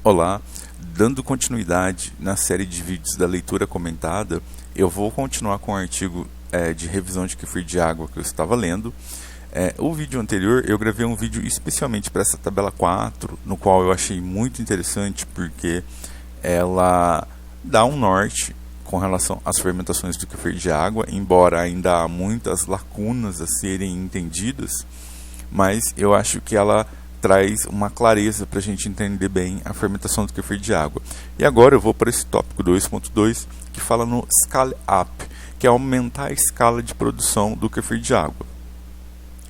Olá, dando continuidade na série de vídeos da leitura comentada, eu vou continuar com o artigo de revisão de kefir de água que eu estava lendo. O vídeo anterior eu gravei um vídeo especialmente para essa tabela 4, no qual eu achei muito interessante porque ela dá um norte com relação às fermentações do kefir de água, embora ainda há muitas lacunas a serem entendidas, mas eu acho que ela traz uma clareza para a gente entender bem a fermentação do kefir de água. E agora eu vou para esse tópico 2.2 que fala no scale up, que é aumentar a escala de produção do kefir de água.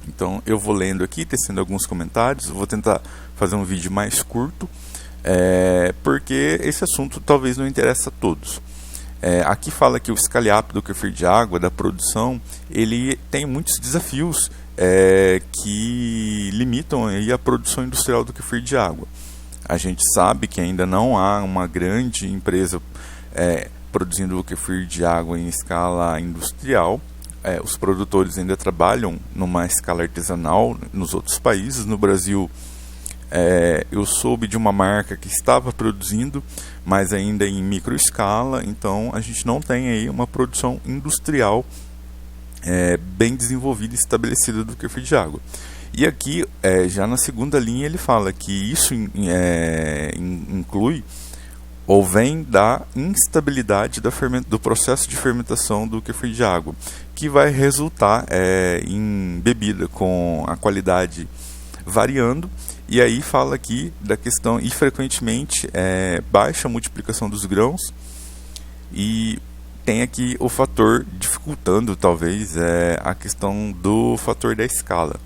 Então eu vou lendo aqui, tecendo alguns comentários, vou tentar fazer um vídeo mais curto, porque esse assunto talvez não interesse a todos. Aqui fala que o scale up do kefir de água, da produção, ele tem muitos desafios que limitam aí a produção industrial do kefir de água. A gente sabe que ainda não há uma grande empresa produzindo o kefir de água em escala industrial. Os produtores ainda trabalham numa escala artesanal nos outros países. No Brasil, eu soube de uma marca que estava produzindo, mas ainda em micro escala, então a gente não tem aí uma produção industrial bem desenvolvida e estabelecida do kefir de água. E aqui, já na segunda linha, ele fala que isso inclui ou vem da instabilidade do processo de fermentação do kefir de água, que vai resultar em bebida com a qualidade variando. E aí fala aqui da questão, e frequentemente baixa multiplicação dos grãos, e tem aqui o fator dificultando talvez a questão do fator da escala.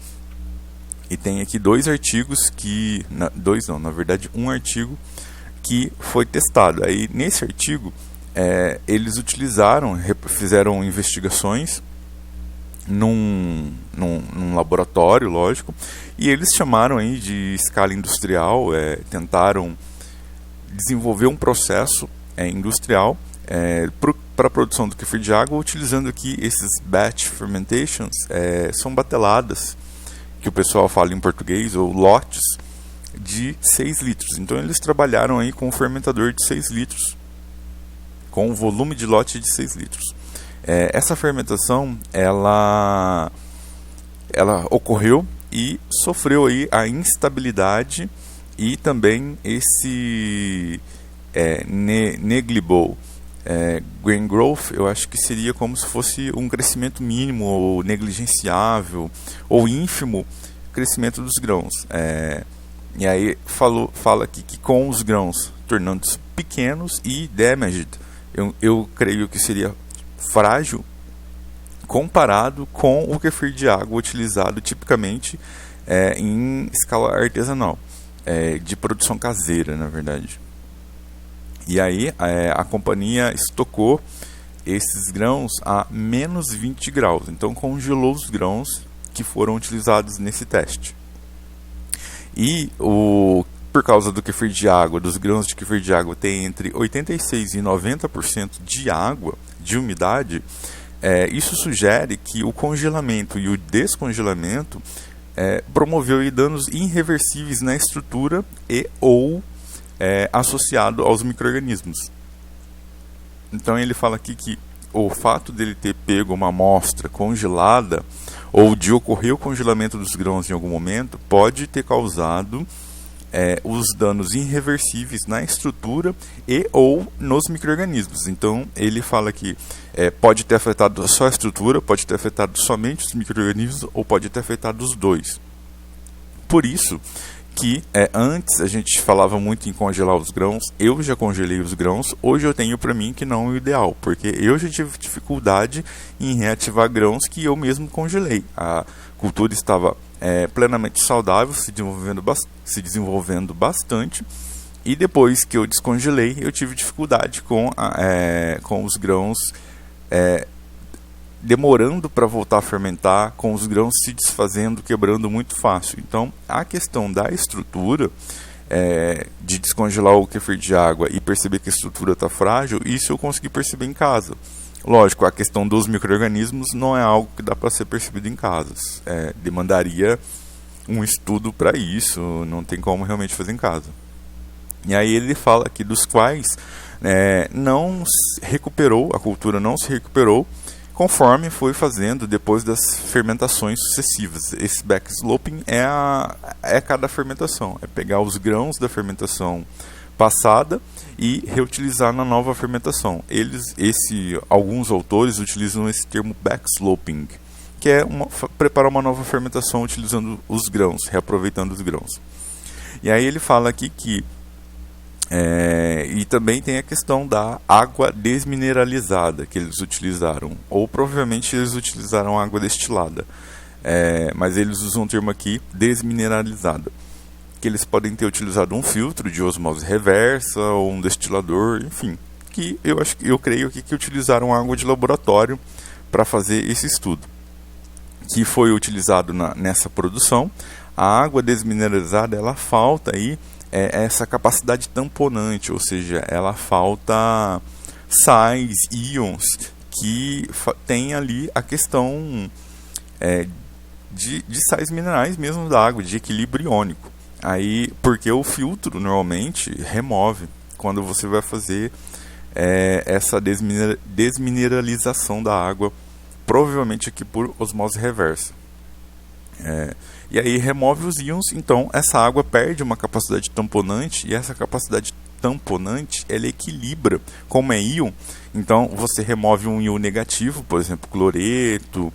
E tem aqui dois artigos que, na verdade um artigo que foi testado. Aí nesse artigo eles fizeram investigações num laboratório, lógico, e eles chamaram aí de escala industrial, tentaram desenvolver um processo industrial para a produção do kefir de água, utilizando aqui esses batch fermentations, são bateladas, que o pessoal fala em português, ou lotes de 6 litros. Então eles trabalharam aí com um fermentador de 6 litros, com um volume de lote de 6 litros. Essa fermentação, ela ocorreu e sofreu aí a instabilidade e também esse negligible grain growth. Eu acho que seria como se fosse um crescimento mínimo ou negligenciável ou ínfimo crescimento dos grãos. E aí fala aqui que com os grãos tornando-se pequenos e damaged, eu creio que seria frágil comparado com o kefir de água utilizado tipicamente em escala artesanal, de produção caseira, na verdade. E aí a companhia estocou esses grãos a menos 20 graus, então congelou os grãos que foram utilizados nesse teste. E por causa do kefir de água, dos grãos de kefir de água tem entre 86% e 90% de água, de umidade, isso sugere que o congelamento e o descongelamento promoveu aí danos irreversíveis na estrutura ou associado aos micro-organismos. Então ele fala aqui que o fato dele ter pego uma amostra congelada ou de ocorrer o congelamento dos grãos em algum momento pode ter causado os danos irreversíveis na estrutura e ou nos micro-organismos. Então ele fala que pode ter afetado só a estrutura, pode ter afetado somente os micro-organismos ou pode ter afetado os dois. Por isso que antes a gente falava muito em congelar os grãos. Eu já congelei os grãos. Hoje eu tenho para mim que não é o ideal, porque eu já tive dificuldade em reativar grãos que eu mesmo congelei. A cultura estava plenamente saudável, se desenvolvendo bastante, e depois que eu descongelei eu tive dificuldade com os grãos demorando para voltar a fermentar, com os grãos se desfazendo, quebrando muito fácil. Então, a questão da estrutura, de descongelar o kefir de água e perceber que a estrutura está frágil, isso eu consegui perceber em casa. Lógico, a questão dos micro-organismos não é algo que dá para ser percebido em casa. Demandaria um estudo para isso, não tem como realmente fazer em casa. E aí ele fala aqui dos quais não se recuperou, a cultura não se recuperou conforme foi fazendo depois das fermentações sucessivas. Esse backsloping é cada fermentação, é pegar os grãos da fermentação passada e reutilizar na nova fermentação. Alguns autores utilizam esse termo backsloping, que é preparar uma nova fermentação utilizando os grãos, reaproveitando os grãos. E aí ele fala aqui que e também tem a questão da água desmineralizada que eles utilizaram, ou provavelmente eles utilizaram água destilada, mas eles usam o termo aqui desmineralizada, que eles podem ter utilizado um filtro de osmose reversa ou um destilador, enfim, que eu creio que utilizaram água de laboratório para fazer esse estudo, que foi utilizado nessa produção. A água desmineralizada, ela falta aí essa capacidade tamponante, ou seja, ela falta sais, íons, que tem ali a questão de sais minerais mesmo da água, de equilíbrio iônico. Aí, porque o filtro normalmente remove quando você vai fazer essa desmineralização da água, provavelmente aqui por osmose reversa. E aí remove os íons, então essa água perde uma capacidade tamponante, e essa capacidade tamponante ela equilibra, como é íon, então você remove um íon negativo, por exemplo, cloreto,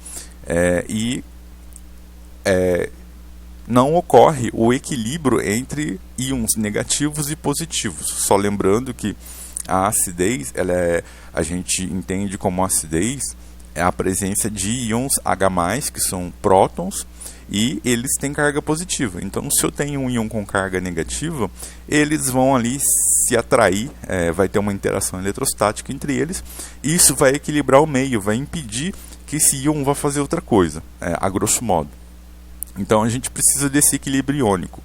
não ocorre o equilíbrio entre íons negativos e positivos. Só lembrando que a acidez, a gente entende como acidez é a presença de íons H+, que são prótons, e eles têm carga positiva. Então, se eu tenho um íon com carga negativa, eles vão ali se atrair, vai ter uma interação eletrostática entre eles, e isso vai equilibrar o meio, vai impedir que esse íon vá fazer outra coisa, a grosso modo. Então, a gente precisa desse equilíbrio iônico.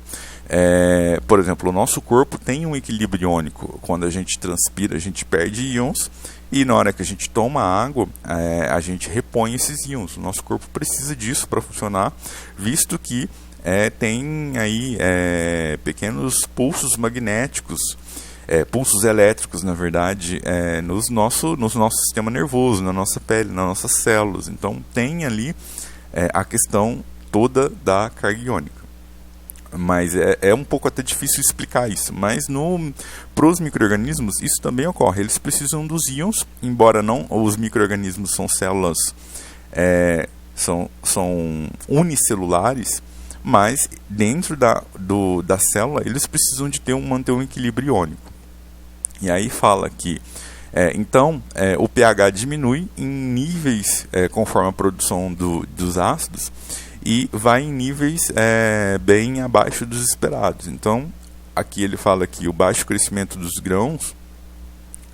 Por exemplo, o nosso corpo tem um equilíbrio iônico. Quando a gente transpira, a gente perde íons, e na hora que a gente toma água, a gente repõe esses íons. O nosso corpo precisa disso para funcionar, visto que tem aí pequenos pulsos magnéticos, pulsos elétricos, na verdade, no nosso sistema nervoso, na nossa pele, nas nossas células. Então, tem ali a questão toda da carga iônica. Mas é um pouco até difícil explicar isso. Mas para os micro-organismos isso também ocorre. Eles precisam dos íons, embora não, os micro-organismos são células, são unicelulares, mas dentro da célula eles precisam de manter um equilíbrio iônico. E aí fala que então o pH diminui em níveis conforme a produção dos ácidos, e vai em níveis bem abaixo dos esperados. Então, aqui ele fala que o baixo crescimento dos grãos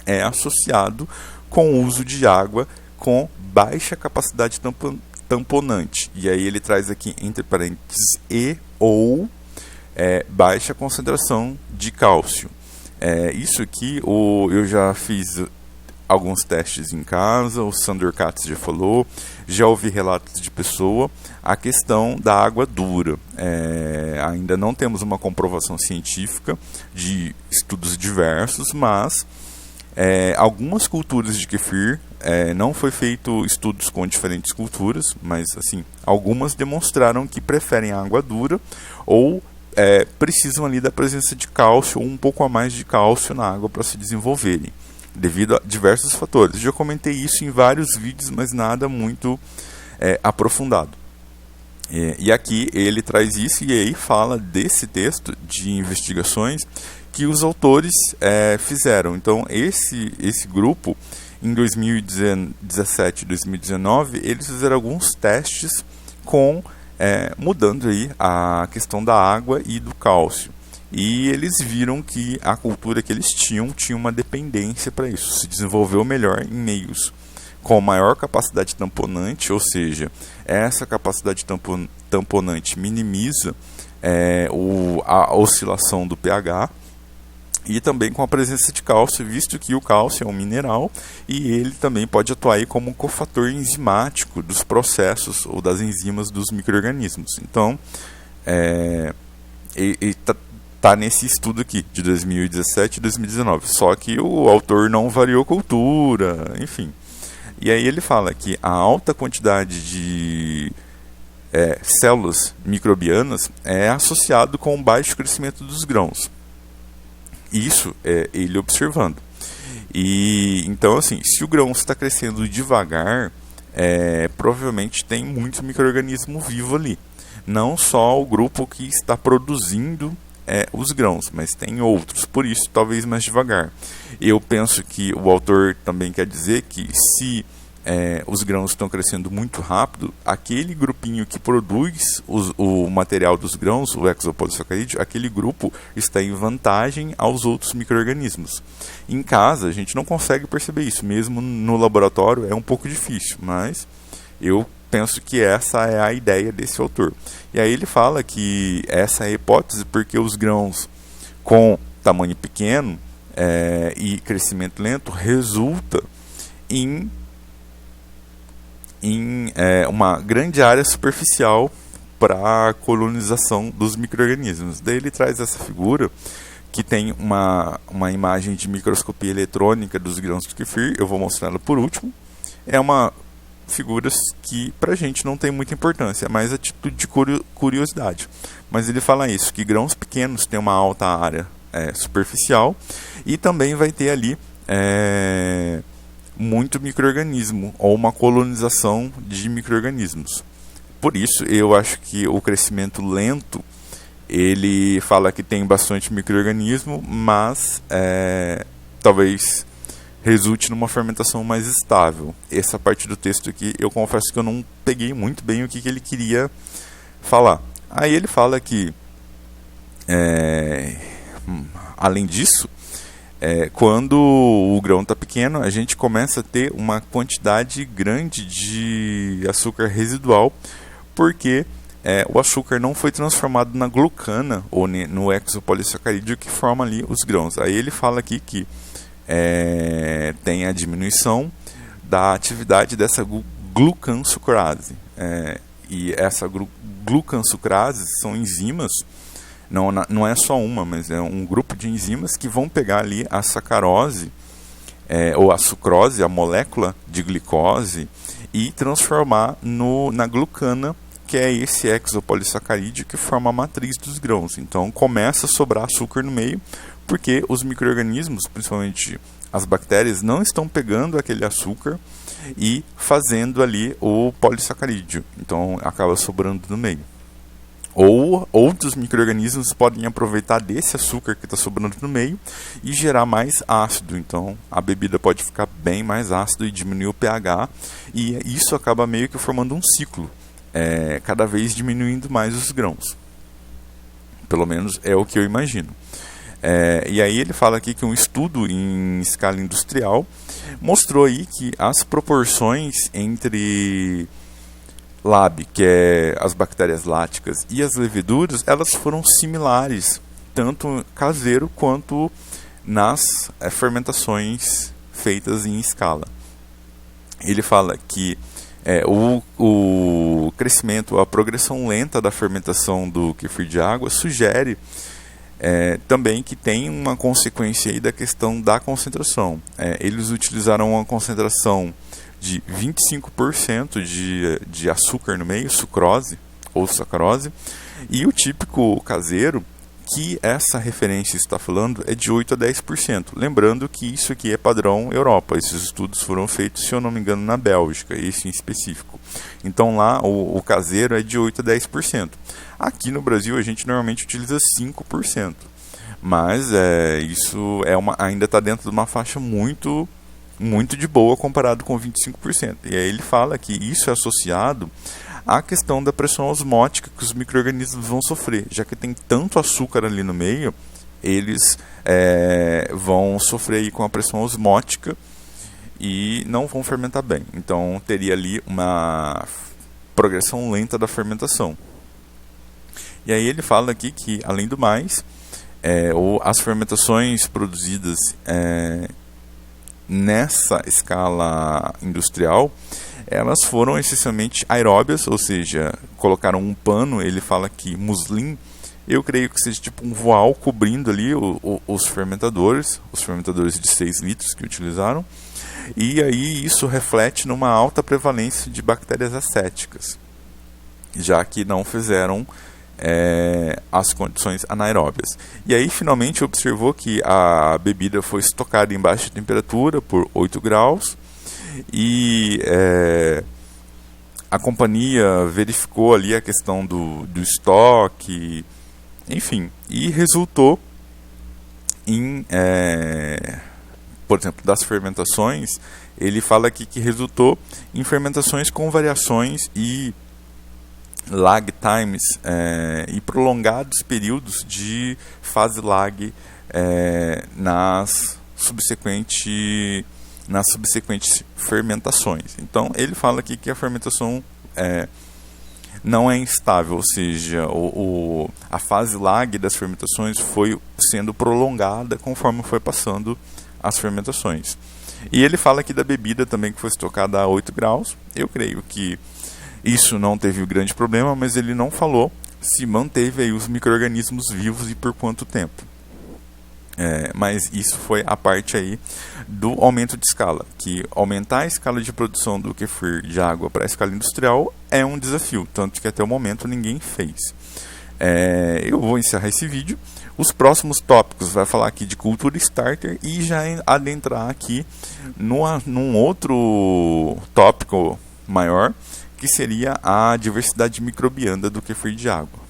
é associado com o uso de água com baixa capacidade tamponante. E aí ele traz aqui entre parênteses ou baixa concentração de cálcio. Isso aqui eu já fiz alguns testes em casa, o Sandor Katz já falou, já ouvi relatos de pessoa, a questão da água dura. Ainda não temos uma comprovação científica de estudos diversos, mas algumas culturas de kefir, não foi feito estudos com diferentes culturas, mas assim, algumas demonstraram que preferem a água dura ou precisam ali da presença de cálcio ou um pouco a mais de cálcio na água para se desenvolverem, devido a diversos fatores. Já comentei isso em vários vídeos, mas nada muito aprofundado. E aqui ele traz isso e aí fala desse texto de investigações que os autores fizeram. Então esse grupo, em 2017 e 2019, eles fizeram alguns testes mudando aí a questão da água e do cálcio. E eles viram que a cultura que eles tinha uma dependência para isso. Se desenvolveu melhor em meios com maior capacidade tamponante, ou seja, essa capacidade tamponante minimiza a oscilação do pH, e também com a presença de cálcio, visto que o cálcio é um mineral e ele também pode atuar aí como um cofator enzimático dos processos ou das enzimas dos micro-organismos. Então, tá nesse estudo aqui, de 2017 e 2019. Só que o autor não variou cultura, enfim. E aí ele fala que a alta quantidade de células microbianas é associado com o baixo crescimento dos grãos. Isso é ele observando. E então, assim, se o grão está crescendo devagar, provavelmente tem muito micro-organismo vivo ali. Não só o grupo que está produzindo os grãos, mas tem outros, por isso talvez mais devagar. Eu penso que o autor também quer dizer que se os grãos estão crescendo muito rápido, aquele grupinho que produz o material dos grãos, o exopolissacarídeo, aquele grupo está em vantagem aos outros micro-organismos. Em casa a gente não consegue perceber isso, mesmo no laboratório é um pouco difícil, mas eu penso que essa é a ideia desse autor. E aí ele fala que essa é a hipótese porque os grãos com tamanho pequeno e crescimento lento resulta em uma grande área superficial para a colonização dos micro-organismos. Daí ele traz essa figura que tem uma imagem de microscopia eletrônica dos grãos de kefir. Eu vou mostrar ela por último. É uma figuras que pra gente não tem muita importância, é mais a título de curiosidade. Mas ele fala isso, que grãos pequenos têm uma alta área superficial e também vai ter ali muito micro-organismo ou uma colonização de micro-organismos. Por isso eu acho que o crescimento lento, ele fala que tem bastante micro-organismo, mas talvez resulte numa fermentação mais estável. Essa parte do texto aqui, eu confesso que eu não peguei muito bem o que ele queria falar. Aí ele fala que, além disso, quando o grão está pequeno, a gente começa a ter uma quantidade grande de açúcar residual, porque o açúcar não foi transformado na glucana, ou no exopolissacarídeo que forma ali os grãos. Aí ele fala aqui que tem a diminuição da atividade dessa glucansucrase. E essa glucansucrase são enzimas, não é só uma, mas é um grupo de enzimas que vão pegar ali a sacarose, ou a sucrose, a molécula de glicose, e transformar na glucana, que é esse exopolissacarídeo que forma a matriz dos grãos. Então começa a sobrar açúcar no meio, porque os micro-organismos, principalmente as bactérias, não estão pegando aquele açúcar e fazendo ali o polissacarídeo. Então acaba sobrando no meio. Ou outros micro-organismos podem aproveitar desse açúcar que está sobrando no meio e gerar mais ácido. Então a bebida pode ficar bem mais ácida e diminuir o pH. E isso acaba meio que formando um ciclo, cada vez diminuindo mais os grãos. Pelo menos é o que eu imagino. E aí ele fala aqui que um estudo em escala industrial mostrou aí que as proporções entre LAB, que é as bactérias láticas, e as leveduras, elas foram similares, tanto caseiro quanto nas fermentações feitas em escala. Ele fala que o crescimento, a progressão lenta da fermentação do kefir de água sugere também que tem uma consequência aí da questão da concentração. Eles utilizaram uma concentração de 25% de açúcar no meio, sucrose ou sacarose, e o típico caseiro, que essa referência está falando, é de 8 a 10%. Lembrando que isso aqui é padrão Europa. Esses estudos foram feitos, se eu não me engano, na Bélgica, esse em específico. Então lá o caseiro é de 8 a 10%. Aqui no Brasil a gente normalmente utiliza 5%. Mas isso ainda está dentro de uma faixa muito de boa comparado com 25%. E aí ele fala que isso é associado à questão da pressão osmótica que os micro-organismos vão sofrer. Já que tem tanto açúcar ali no meio, eles vão sofrer aí com a pressão osmótica e não vão fermentar bem. Então teria ali uma progressão lenta da fermentação. E aí ele fala aqui que, além do mais, as fermentações produzidas nessa escala industrial, elas foram essencialmente aeróbias, ou seja, colocaram um pano. Ele fala que muslin Eu creio que seja tipo um voal cobrindo ali os fermentadores de 6 litros que utilizaram. E aí isso reflete numa alta prevalência de bactérias acéticas, já que não fizeram as condições anaeróbias. E aí finalmente observou que a bebida foi estocada em baixa temperatura por 8 graus e a companhia verificou ali a questão do estoque, enfim, e resultou em, por exemplo, das fermentações, ele fala aqui que resultou em fermentações com variações e lag times e prolongados períodos de fase lag nas subsequentes fermentações. Então ele fala aqui que a fermentação não é instável, ou seja, a fase lag das fermentações foi sendo prolongada conforme foi passando as fermentações. E ele fala aqui da bebida também que foi estocada a 8 graus. Eu creio que isso não teve grande problema, mas ele não falou se manteve aí os micro-organismos vivos e por quanto tempo. Mas isso foi a parte aí do aumento de escala, que aumentar a escala de produção do kefir de água para a escala industrial é um desafio, tanto que até o momento ninguém fez. Eu vou encerrar esse vídeo. Os próximos tópicos vai falar aqui de cultura starter e já adentrar aqui num outro tópico maior, que seria a diversidade microbiana do kefir de água.